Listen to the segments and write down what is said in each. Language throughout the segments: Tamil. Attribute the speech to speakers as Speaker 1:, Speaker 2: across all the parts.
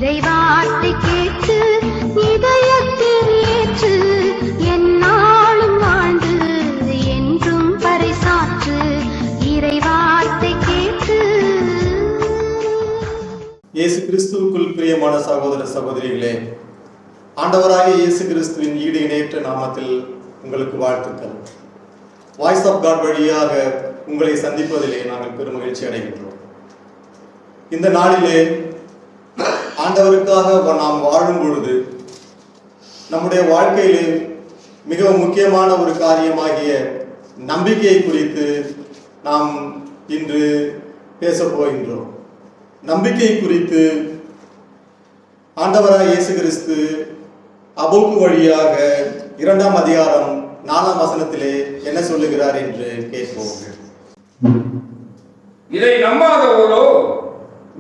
Speaker 1: இறைவார்த்தை கேட்டு இதயத்தில் ஏற்று எந்நாளும் வாழ்ந்து என்றும் பறைசாற்று இறைவார்த்தை கேட்டு.
Speaker 2: இயேசு கிறிஸ்துவுக்குள் பிரியமான சகோதர சகோதரிகளே, ஆண்டவராகிய இயேசு கிறிஸ்துவின் ஈடு இணையற்ற நாமத்தில் உங்களுக்கு வாழ்த்துக்கள். வாய்ஸ் ஆஃப் காட் வழியாக உங்களை சந்திப்பதிலே நாங்கள் பெருமகிழ்ச்சி அடைகின்றோம். இந்த நாளிலே ஆண்டவருக்காக நாம் வாழும் பொழுது நம்முடைய வாழ்க்கையிலே மிகவும் முக்கியமான ஒரு காரியமாகிய நம்பிக்கையை குறித்து நாம் இன்று பேசப் போகின்றோம். நம்பிக்கை குறித்து ஆண்டவராகிய இயேசு கிறிஸ்து அபோக்கு வழியாக 2ஆம் அதிகாரம் 4ஆம் வசனத்திலே என்ன சொல்லுகிறார் என்று கேட்போம்.
Speaker 3: இதை நம்பாதவரோ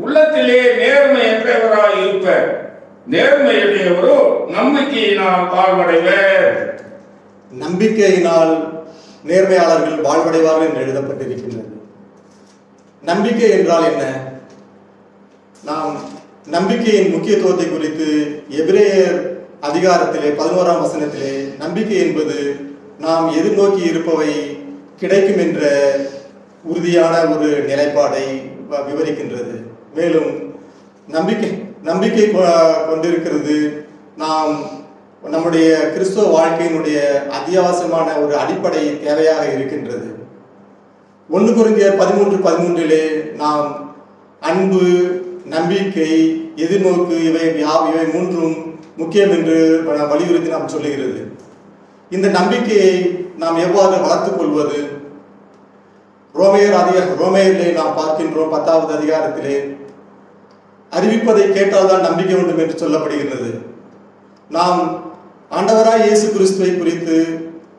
Speaker 3: உள்ளத்திலே நேர்மையற்றவராய் இருப்பர், நேர்மையுடையவரோ நம்பிக்கையினால் வாழ்வடைவர்.
Speaker 2: நம்பிக்கையினால் நேர்மையாளர்கள் வாழ்வடைவார்கள் என்று எழுதப்பட்டிருக்கின்றது. நம்பிக்கை என்றால் என்ன? நாம் நம்பிக்கையின் முக்கியத்துவத்தை குறித்து எபிரேயர் அதிகாரத்திலே 11ஆம் வசனத்திலே நம்பிக்கை என்பது நாம் எதிர்நோக்கி இருப்பவை கிடைக்கும் என்ற உறுதியான ஒரு நிலைப்பாடை விவரிக்கின்றது. மேலும் நம்பிக்கை கொண்டிருக்கிறது நாம் நம்முடைய கிறிஸ்துவ வாழ்க்கையினுடைய அத்தியாவசியமான ஒரு அடிப்படை தேவையாக இருக்கின்றது. 1 கொரிந்தியர் 13:13 நாம் அன்பு, நம்பிக்கை, எதிர்நோக்கு இவை மூன்றும் முக்கியம் என்று வலியுறுத்தி நாம் சொல்லுகிறது. இந்த நம்பிக்கையை நாம் எவ்வாறு வளர்த்துக் கொள்வது? ரோமேயரிலே நாம் பார்க்கின்றோம் 10வது அதிகாரத்திலே அறிவிப்பதை கேட்டால்தான் நம்பிக்கை உண்டும் என்று சொல்லப்படுகிறது. நாம் ஆண்டவராய் இயேசு கிறிஸ்துவை குறித்து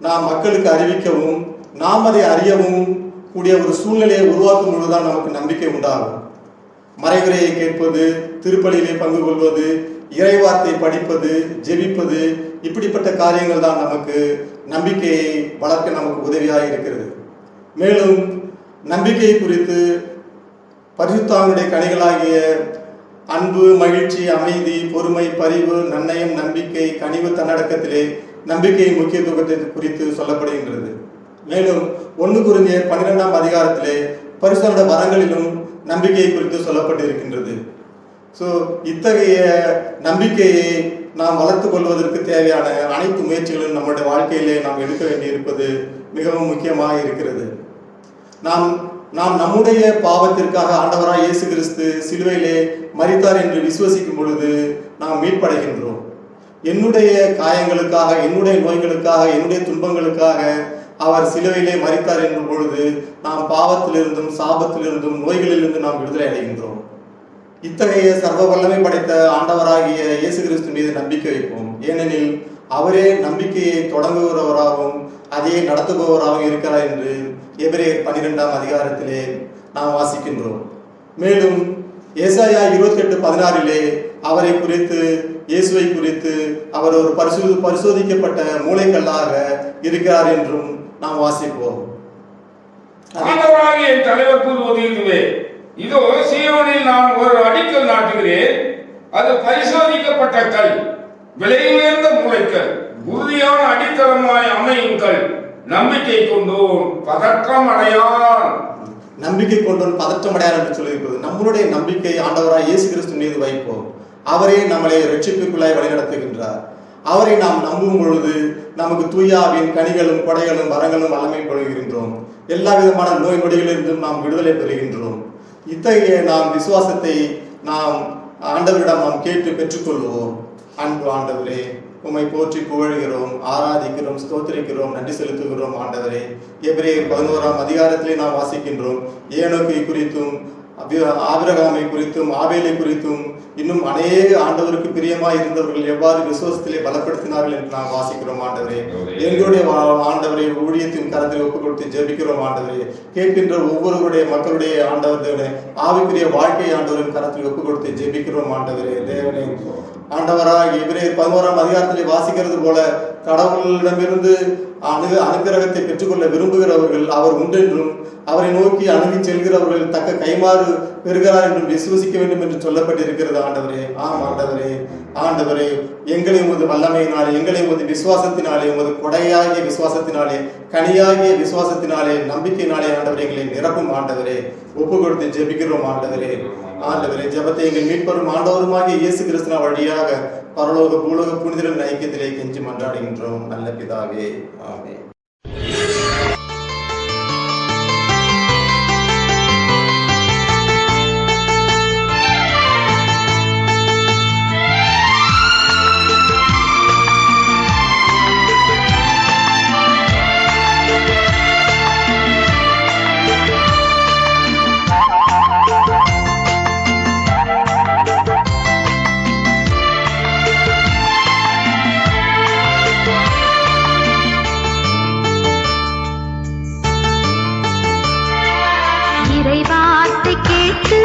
Speaker 2: நாம் மக்களுக்கு அறிவிக்கவும் நாம் அதை அறியவும் கூடிய ஒரு சூழ்நிலையை உருவாக்கும் பொழுதுதான் நமக்கு நம்பிக்கை உண்டாகும். மறைவுரையை கேட்பது, திருப்பலியிலே பங்கு கொள்வது, இறைவார்த்தை படிப்பது, ஜெபிப்பது, இப்படிப்பட்ட காரியங்கள் தான் நமக்கு நம்பிக்கையை வளர்க்க நமக்கு உதவியாக இருக்கிறது. மேலும் நம்பிக்கை குறித்து பரிசுத்தாவினுடைய கனிகளாகிய அன்பு, மகிழ்ச்சி, அமைதி, பொறுமை, பரிவு, நன்னயம், நம்பிக்கை, கனிவு, தன்னடக்கத்திலே நம்பிக்கையின் முக்கியத்துவத்தை குறித்து சொல்லப்படுகின்றது. மேலும் 1 கொரிந்தியர் 12ஆம் அதிகாரத்திலே பரிசுத்த வரங்களிலும் நம்பிக்கையை குறித்து சொல்லப்பட்டிருக்கின்றது. இத்தகைய நம்பிக்கையை நாம் வளர்த்து கொள்வதற்கு தேவையான அனைத்து முயற்சிகளும் நம்முடைய வாழ்க்கையிலே நாம் எடுக்க வேண்டியிருப்பது மிகவும் முக்கியமாக இருக்கிறது. நாம் நம்முடைய பாவத்திற்காக ஆண்டவராய் இயேசு கிறிஸ்து சிலுவையிலே மரித்தார் என்று விசுவசிக்கும் பொழுது நாம் மீட்படைகின்றோம். என்னுடைய காயங்களுக்காக, என்னுடைய நோய்களுக்காக, என்னுடைய துன்பங்களுக்காக அவர் சிலுவையிலே மரித்தார் என்ற பொழுது நாம் பாவத்திலிருந்தும் சாபத்திலிருந்தும் நோய்களிலிருந்து நாம் விடுதலை அடைகின்றோம். இத்தகைய சர்வ வல்லமை படைத்த ஆண்டவராகிய இயேசு கிறிஸ்து மீது நம்பிக்கை வைப்போம். ஏனெனில் அவரே நம்பிக்கையை தொடங்குகிறவராகவும் அதையே நடத்துபவராகவும் இருக்கிறார் என்று எபிரேயர் 12ஆம் அதிகாரத்திலே நாம் வாசிக்கின்றோம். மேலும் ஏசாயா 28:16 அவரை குறித்து, இயேசுவை குறித்து அவர் ஒரு பரிசோதிக்கப்பட்ட மூளைக்கல்லாக இருக்கிறார் என்றும் நாம் வாசிப்போம்.
Speaker 3: என் தலைவர் கூறுவது இதுவே, இதோ சீயோனில் நான் ஒரு அடிக்கல் நாட்டுகிறேன், அது பரிசோதிக்கப்பட்ட கல், விலை உயர்ந்த மூளைக்கல், உறுதியான அடித்தளமாய் அமையுங்கள், நம்பிக்கை கொண்டோன் பதற்றம் அடையான்.
Speaker 2: நம்பிக்கை கொண்டோன் பதற்றம் அடையான் என்று சொல்லியிருக்கிறது. நம்மளுடைய நம்பிக்கை ஆண்டவராய் இயேசு கிறிஸ்து மீது வைப்போம். அவரே நம்மளை ரட்சிப்புக்குள்ளாய் வழிநடத்துகின்றார். அவரை நாம் நம்பும் பொழுது நமக்கு தூயாவின் கனிகளும் கொடைகளும் வரங்களும் வல்லமை பெறுகின்றோம். எல்லா விதமான நோய் நொடிகளிலிருந்தும் நாம் விடுதலை பெறுகின்றோம். இத்தகைய நாம் விசுவாசத்தை நாம் ஆண்டவரிடம் நாம் கேட்டு பெற்றுக்கொள்வோம். அன்பு ஆண்டவரே, உம்மை போற்றி புகழ்கிறோம், ஆராதிக்கிறோம், ஸ்தோத்திரிக்கிறோம், நன்றி செலுத்துகிறோம். ஆண்டவரே, எபிரேயர் 11ஆம் அதிகாரத்திலே நாம் வாசிக்கின்றோம் ஏனோக்கை குறித்தும் ஆபிரகாமை குறித்தும் ஆபேலை குறித்தும் இன்னும் அநேக ஆண்டவருக்கு பிரியமாய் இருந்தவர்கள் எவ்வாறு விசுவாசத்திலே பலப்படுத்தினார்கள் என்று நாம் வாசிக்கிறோம். ஆண்டவரே, எங்களுடைய ஆண்டவரை ஊழியத்தின் கரத்தில் ஒப்புக் கொடுத்து ஜெபிக்கிறோம். ஆண்டவரே, கேட்கின்ற ஒவ்வொருவருடைய மக்களுடைய ஆண்டவருடைய ஆவிக்குரிய வாழ்க்கை ஆண்டவரின் கரத்தில் ஒப்புக் கொடுத்து ஜெபிக்கிறோம். ஆண்டவரே, தேவனே, ஆண்டவராக எபிரேயர் 11ஆம் அதிகாரத்திலே வாசிக்கிறது போல கடவுளிடமிருந்து அனுக்கிரகத்தை பெற்றுக்கொள்ள விரும்புகிறவர்கள் அவர் உண்டென்றும் அவரை நோக்கி அணுகி செல்கிறவர்கள் தக்க கைமாறு பெறுகிறார் என்றும் விசுவசிக்க வேண்டும் என்று சொல்லப்பட்டிருக்கிறது. ஆண்டவரே, ஆம் ஆண்டவரே, ஆண்டவரே, எங்களை உமது வல்லமையினாலே, எங்களை உமது விசுவாசத்தினாலே, உமது கொடையாகிய விசுவாசத்தினாலே, கனியாகிய விசுவாசத்தினாலே, நம்பிக்கையினாலே ஆண்டவரே எங்களை நிரப்பும் ஆண்டவரே. ஒப்பு கொடுத்து ஜெபிக்கிறோம் ஆண்டவரே. ஆண்டவரே, ஜெபத்தை எங்கள் மீட்பரும் ஆண்டவருமாகிய இயேசு கிறிஸ்துவின் வழியாக பரலோக பூலோக புனிதரின் ஐக்கியத்திலே கெஞ்சி மன்றாடுகின்றோம் நல்ல பிதாவே, ஆமென்.
Speaker 1: இறைவார்த்தை கேட்டு